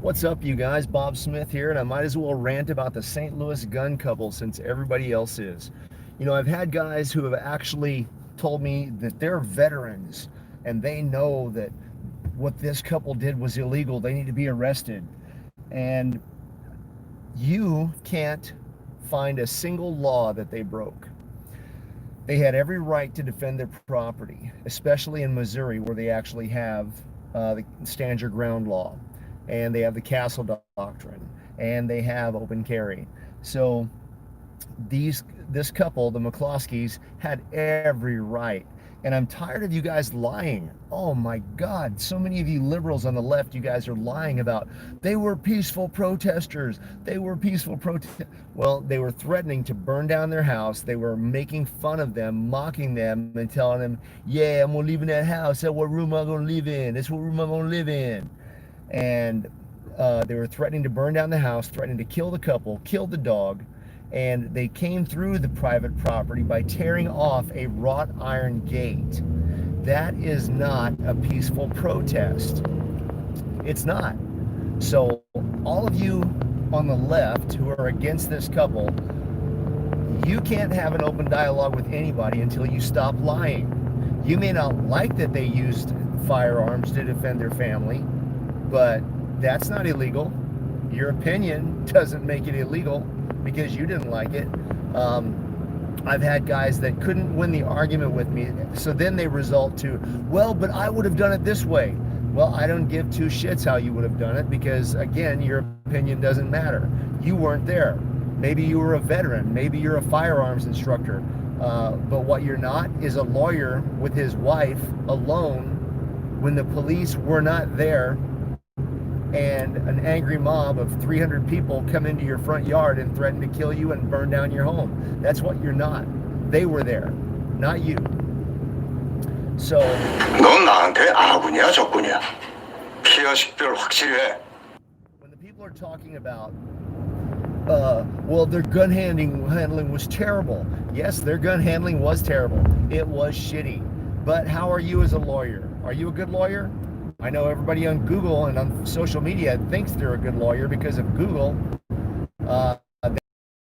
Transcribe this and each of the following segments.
What's up, you guys? Bob Smith here, and I might as well rant about the St. Louis gun couple since everybody else is. You know, I've had guys who have actually told me that they're veterans and they know that what this couple did was illegal. They need to be arrested. And you can't find a single law that they broke. They had every right to defend their property, especially in Missouri, where they actually have the stand your ground law, and they have the castle doctrine, and they have open carry. So this couple, the McCloskeys, had every right. And I'm tired of you guys lying. Oh my God, so many of you liberals on the left, you guys are lying about they were peaceful protesters. They were peaceful protesters. Well, they were threatening to burn down their house. They were making fun of them, mocking them, and telling them, yeah, I'm gonna live in that house. That's what room I'm gonna live in. That's what room I'm gonna live in. And they were threatening to burn down the house, threatening to kill the couple, kill the dog. And they came through the private property by tearing off a wrought iron gate. That is not a peaceful protest. It's not. So all of you on the left who are against this couple, you can't have an open dialogue with anybody until you stop lying. You may not like that they used firearms to defend their family, but that's not illegal. Your opinion doesn't make it illegal because you didn't like it. I've had guys that couldn't win the argument with me, so then they result to, well, but I would have done it this way. Well, I don't give two shits how you would have done it because, again, your opinion doesn't matter. You weren't there. Maybe you were a veteran. Maybe you're a firearms instructor. But what you're not is a lawyer with his wife alone when the police were not there and an angry mob of 300 people come into your front yard and threaten to kill you and burn down your home. That's what you're not. They were there, not you. So 넌 나한테 아군이야 적군이야. 피와 식별 확실히 해. When the people are talking about well, their gun handling was terrible. Yes, their gun handling was terrible. It was shitty. But how are you as a lawyer? Are you a good lawyer? I know everybody on Google and on social media thinks they're a good lawyer because of Google. They don't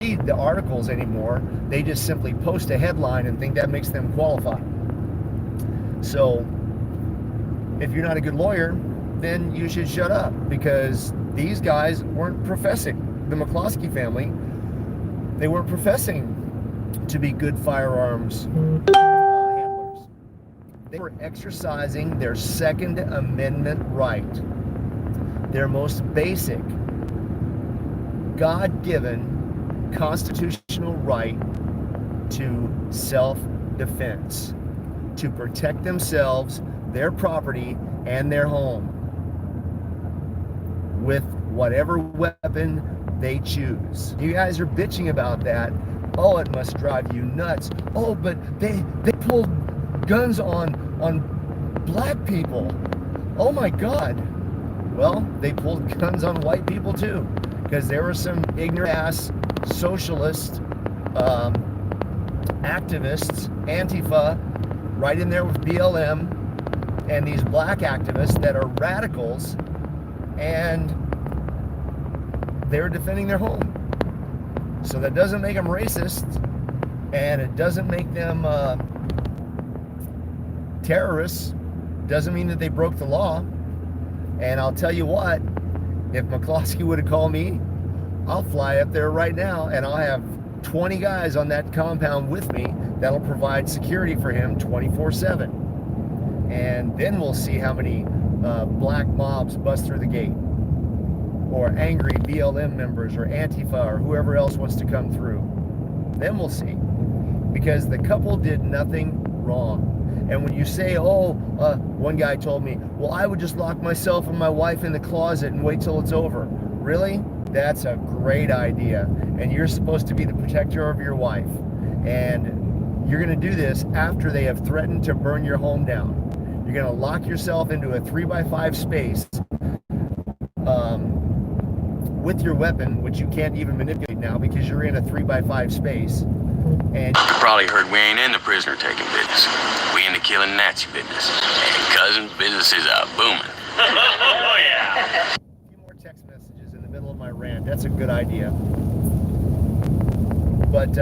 read the articles anymore. They just simply post a headline and think that makes them qualified. So if you're not a good lawyer, then you should shut up because these guys weren't professing. The McCloskey family, they weren't professing to be good firearms handlers. They were exercising their Second Amendment right, their most basic, God-given constitutional right to self-defense, to protect themselves, their property, and their home with whatever weapon they choose. You guys are bitching about that. Oh, it must drive you nuts. Oh, but they pulled guns on black people. Oh my God. Well, they pulled guns on white people too, because there were some ignorant ass socialist activists, Antifa, right in there with BLM, and these black activists that are radicals, and they're defending their home. So that doesn't make them racist, and it doesn't make them terrorists. Doesn't mean that they broke the law. And I'll tell you what, if McCloskey would have called me, I'll fly up there right now and I'll have 20 guys on that compound with me that'll provide security for him 24/7. And then we'll see how many black mobs bust through the gate, or angry BLM members or Antifa or whoever else wants to come through. Then we'll see. Because the couple did nothing wrong. And when you say, one guy told me, well, I would just lock myself and my wife in the closet and wait till it's over. Really? That's a great idea. And you're supposed to be the protector of your wife. And you're going to do this after they have threatened to burn your home down. You're going to lock yourself into a 3x5 space with your weapon, which you can't even manipulate now because you're in a 3x5 space. And you probably heard we ain't in the prisoner taking business. We in the killing Nazi business. And cousin, business is booming. Oh yeah. A few more text rant. That's a good idea. But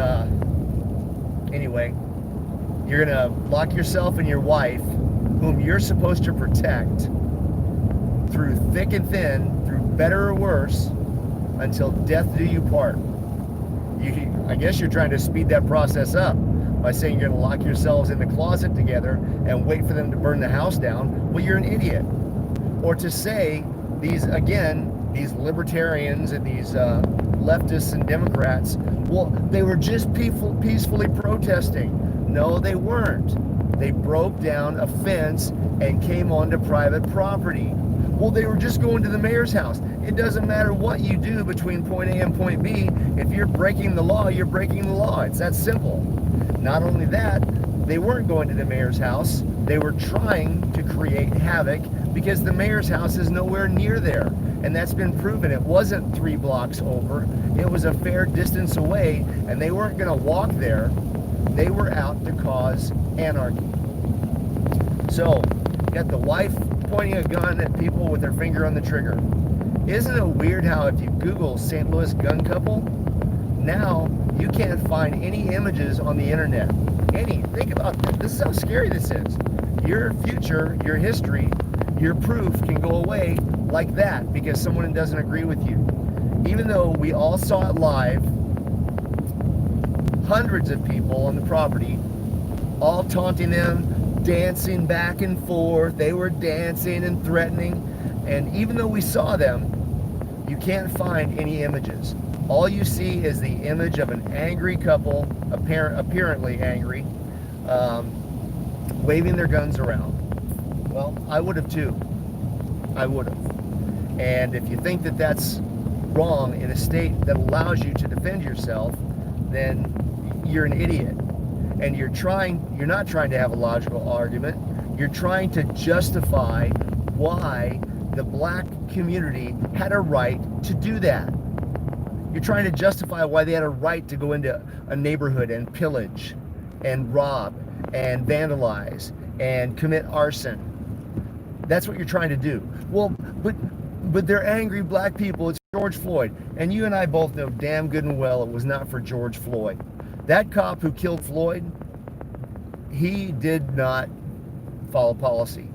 anyway, you're gonna lock yourself and your wife, whom you're supposed to protect, through thick and thin, through better or worse, until death do you part. I guess you're trying to speed that process up by saying you're gonna lock yourselves in the closet together and wait for them to burn the house down. Well, you're an idiot. Or to say these libertarians and these leftists and Democrats, well, they were just peacefully protesting. No, they weren't. They broke down a fence and came onto private property. Well, they were just going to the mayor's house. It doesn't matter what you do between point A and point B. If you're breaking the law, you're breaking the law. It's that simple. Not only that, they weren't going to the mayor's house. They were trying to create havoc because the mayor's house is nowhere near there. And that's been proven. It wasn't 3 blocks over. It was a fair distance away, and they weren't going to walk there. They were out to cause anarchy. So, you got the wife pointing a gun at people with their finger on the trigger. Isn't it weird how if you Google St. Louis gun couple, now you can't find any images on the internet. Think about that. This is how scary this is. Your future, your history, your proof can go away like that because someone doesn't agree with you. Even though we all saw it live, hundreds of people on the property, all taunting them, dancing back and forth. They were dancing and threatening. And even though we saw them, you can't find any images. All you see is the image of an angry couple, apparently angry, waving their guns around. Well, I would have too. I would have. And if you think that that's wrong in a state that allows you to defend yourself, then you're an idiot. And you're not trying to have a logical argument. You're trying to justify why the black community had a right to do that. You're trying to justify why they had a right to go into a neighborhood and pillage and rob and vandalize and commit arson. That's what you're trying to do. Well, but they're angry black people. It's George Floyd. And you and I both know damn good and well it was not for George Floyd. That cop who killed Floyd, he did not follow policy.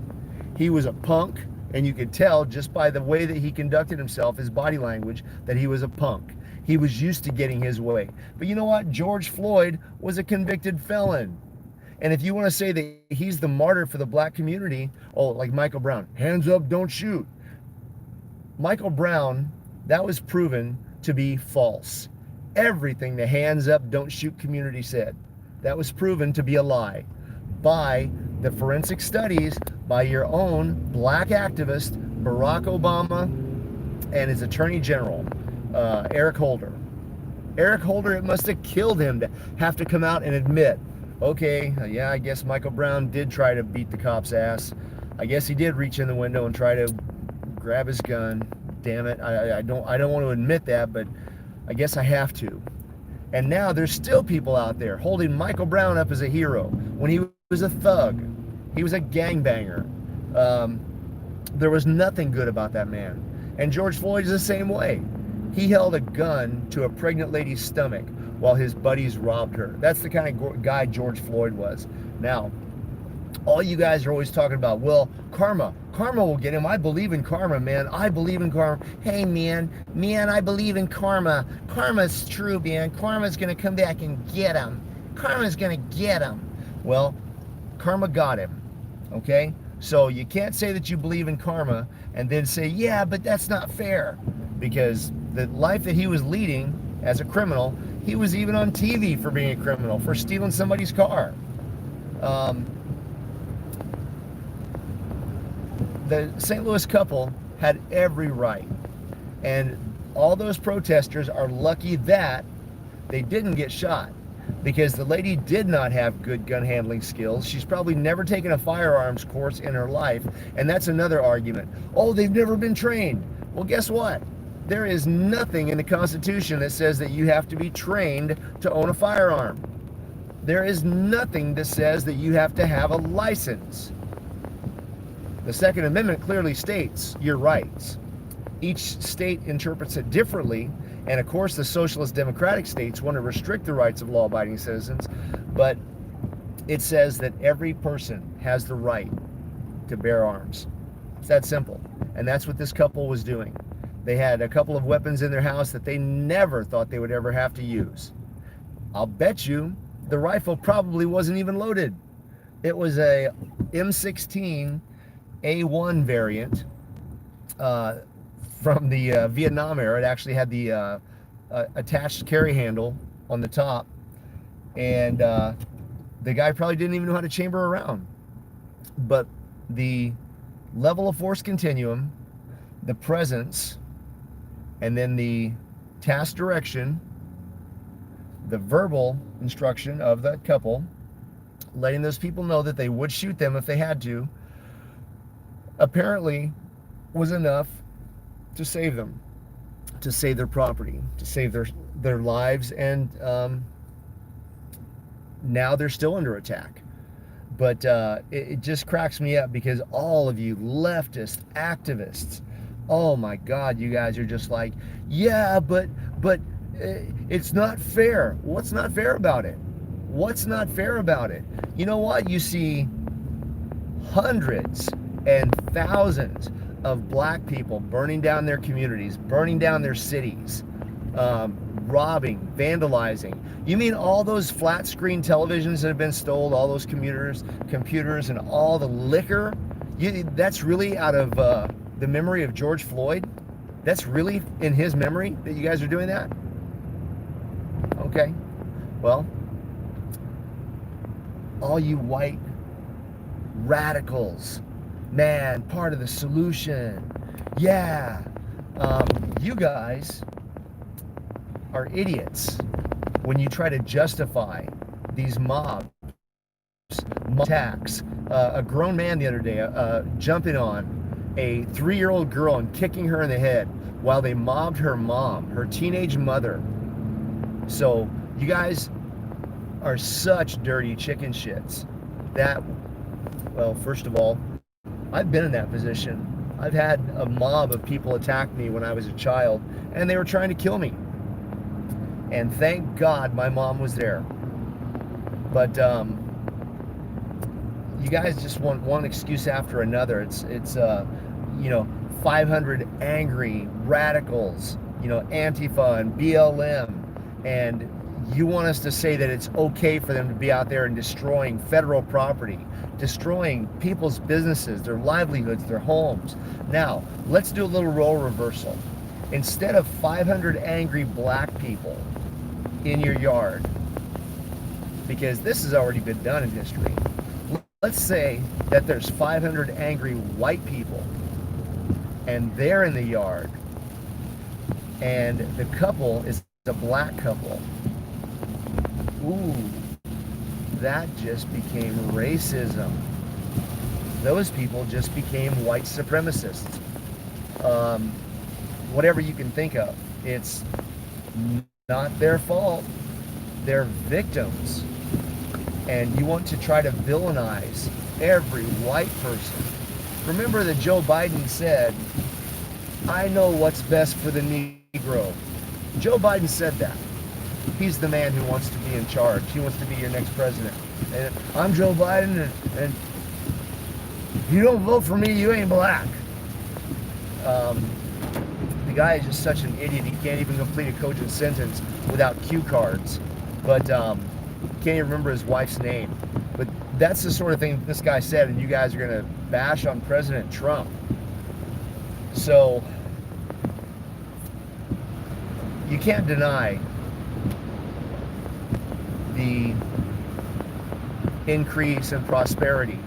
He was a punk, and you could tell just by the way that he conducted himself, his body language, that he was a punk. He was used to getting his way. But you know what? George Floyd was a convicted felon. And if you want to say that he's the martyr for the black community, oh, like Michael Brown, hands up, don't shoot. Michael Brown, that was proven to be false. Everything the hands up, don't shoot community said, that was proven to be a lie by the forensic studies, by your own black activist, Barack Obama, and his Attorney General, Eric Holder. Eric Holder, it must have killed him to have to come out and admit, okay, yeah, I guess Michael Brown did try to beat the cop's ass. I guess he did reach in the window and try to grab his gun. Damn it, I don't want to admit that, but I guess I have to. And now there's still people out there holding Michael Brown up as a hero when he was a thug. He was a gangbanger. There was nothing good about that man. And George Floyd is the same way. He held a gun to a pregnant lady's stomach while his buddies robbed her. That's the kind of guy George Floyd was. Now, all you guys are always talking about, well, karma will get him. I believe in karma, man. I believe in karma. Hey, man, I believe in karma. Karma's true, man. Karma's going to come back and get him. Karma's going to get him. Well, karma got him, okay? So you can't say that you believe in karma and then say, yeah, but that's not fair. Because the life that he was leading as a criminal, he was even on TV for being a criminal, for stealing somebody's car. The St. Louis couple had every right. And all those protesters are lucky that they didn't get shot, because the lady did not have good gun handling skills. She's probably never taken a firearms course in her life. And that's another argument. Oh, they've never been trained. Well, guess what? There is nothing in the Constitution that says that you have to be trained to own a firearm. There is nothing that says that you have to have a license. The Second Amendment clearly states your rights. each state interprets it differently. And of course, the socialist democratic states want to restrict the rights of law-abiding citizens, but it says that every person has the right to bear arms. It's that simple. And that's what this couple was doing. They had a couple of weapons in their house that they never thought they would ever have to use. I'll bet you the rifle probably wasn't even loaded. It was a M16 A1 variant from the Vietnam era. It actually had the attached carry handle on the top, and the guy probably didn't even know how to chamber a round. But the level of force continuum, the presence, and then the task direction, the verbal instruction of that couple, letting those people know that they would shoot them if they had to, apparently was enough to save them, to save their property, to save their lives, and now they're still under attack. But it just cracks me up because all of you leftist activists, oh my God, you guys are just like, yeah, but it's not fair. What's not fair about it? What's not fair about it? You know what? You see hundreds and thousands of black people burning down their communities, burning down their cities, robbing, vandalizing. You mean all those flat screen televisions that have been stolen, all those computers, and all the liquor? That's really out of the memory of George Floyd? That's really in his memory that you guys are doing that? Okay, well, all you white radicals, man, part of the solution. Yeah, you guys are idiots when you try to justify these mob attacks. A grown man the other day jumping on a 3-year-old girl and kicking her in the head while they mobbed her mom, her teenage mother. So you guys are such dirty chicken shits that, well, first of all, I've been in that position. I've had a mob of people attack me when I was a child, and they were trying to kill me. And thank God my mom was there. But you guys just want one excuse after another. It's 500 angry radicals, Antifa and BLM, and you want us to say that it's okay for them to be out there and destroying federal property, destroying people's businesses, their livelihoods, their homes. Now, let's do a little role reversal. Instead of 500 angry black people in your yard, because this has already been done in history, let's say that there's 500 angry white people and they're in the yard, and the couple is a black couple. Ooh, that just became racism. Those people just became white supremacists. Whatever you can think of. It's not their fault. They're victims. And you want to try to villainize every white person. Remember that Joe Biden said, I know what's best for the Negro. Joe Biden said that. He's the man who wants to be in charge. He wants to be your next president. And I'm Joe Biden, and if you don't vote for me, you ain't black. The guy is just such an idiot. He can't even complete a cogent sentence without cue cards. But can't even remember his wife's name. But that's the sort of thing that this guy said, and you guys are going to bash on President Trump. So you can't deny the increase in prosperity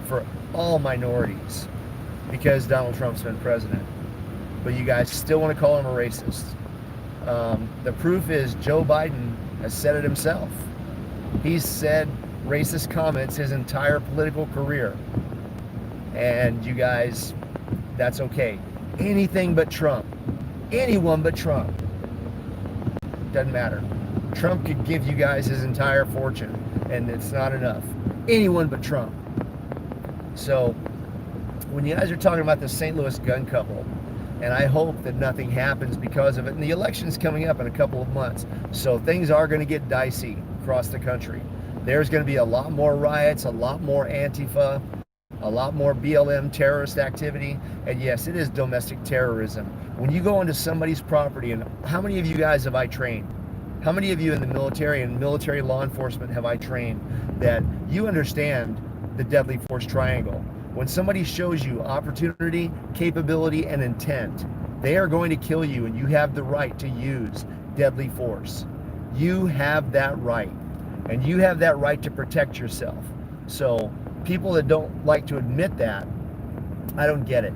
for all minorities because Donald Trump's been president. But you guys still want to call him a racist. The proof is Joe Biden has said it himself. He's said racist comments his entire political career. And you guys, that's okay. Anything but Trump. Anyone but Trump. Doesn't matter. Trump could give you guys his entire fortune, and it's not enough. Anyone but Trump. So, when you guys are talking about the St. Louis gun couple, And I hope that nothing happens because of it. And the election's coming up in a couple of months. So things are going to get dicey across the country. There's going to be a lot more riots, a lot more Antifa, a lot more BLM terrorist activity. And yes, it is domestic terrorism. When you go into somebody's property, and how many of you guys have I trained? How many of you in the military and military law enforcement have I trained that you understand the deadly force triangle? When somebody shows you opportunity, capability, and intent, they are going to kill you, and you have the right to use deadly force. You have that right, and you have that right to protect yourself. So people that don't like to admit that, I don't get it.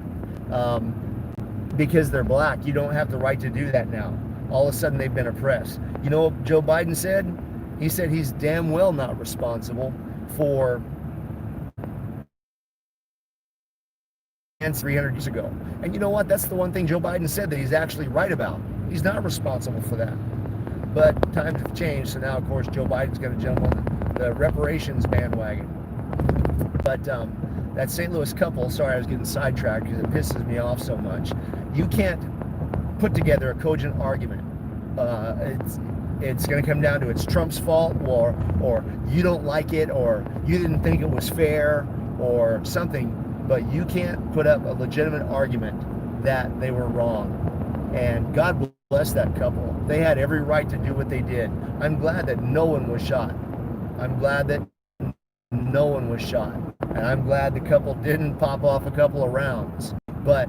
Because they're black, you don't have the right to do that now. All of a sudden they've been oppressed. You know what Joe Biden said? He said he's damn well not responsible for 300 years ago. And you know what? That's the one thing Joe Biden said that he's actually right about. He's not responsible for that. But times have changed, so now, of course, Joe Biden's going to jump on the reparations bandwagon. But that St. Louis couple, sorry I was getting sidetracked because it pisses me off so much. You can't put together a cogent argument. It's going to come down to it's Trump's fault, or you don't like it, or you didn't think it was fair, or something. But you can't put up a legitimate argument that they were wrong. And God bless that couple. They had every right to do what they did. I'm glad that no one was shot. I'm glad that no one was shot. And I'm glad the couple didn't pop off a couple of rounds. But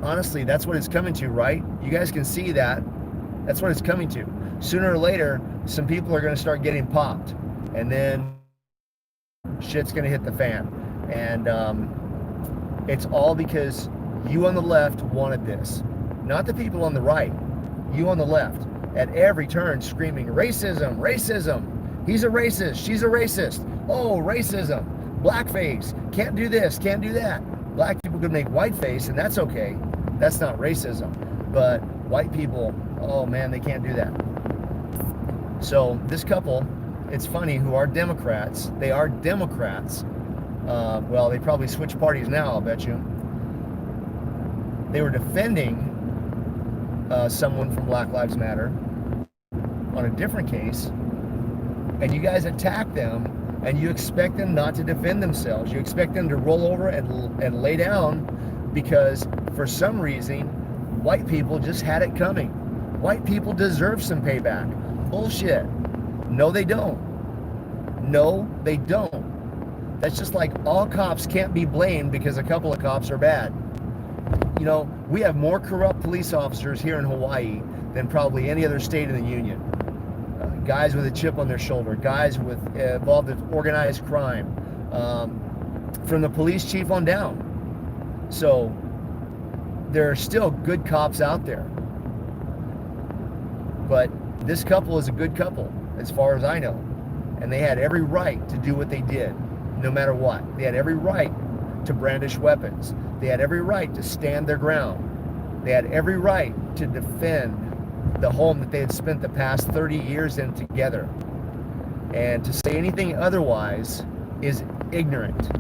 honestly, that's what it's coming to, right? You guys can see that. That's what it's coming to. Sooner or later, some people are going to start getting popped. And then shit's going to hit the fan. And it's all because you on the left wanted this. Not the people on the right. You on the left. At every turn screaming, racism, racism. He's a racist. She's a racist. Oh, racism. Blackface. Can't do this. Can't do that. Black people could make whiteface, and that's okay. That's not racism. But white people, oh man, they can't do that. So this couple, it's funny, who are Democrats. They are Democrats. Well, they probably switched parties now, I'll bet you. They were defending someone from Black Lives Matter on a different case, and you guys attack them, and you expect them not to defend themselves. You expect them to roll over and lay down because for some reason, white people just had it coming. White people deserve some payback. Bullshit. No, they don't. No, they don't. That's just like all cops can't be blamed because a couple of cops are bad. You know, we have more corrupt police officers here in Hawaii than probably any other state in the union. Guys with a chip on their shoulder, guys with involved in organized crime, from the police chief on down. So there are still good cops out there. But this couple is a good couple, as far as I know. And they had every right to do what they did, no matter what. They had every right to brandish weapons. They had every right to stand their ground. They had every right to defend the home that they had spent the past 30 years in together. And to say anything otherwise is ignorant.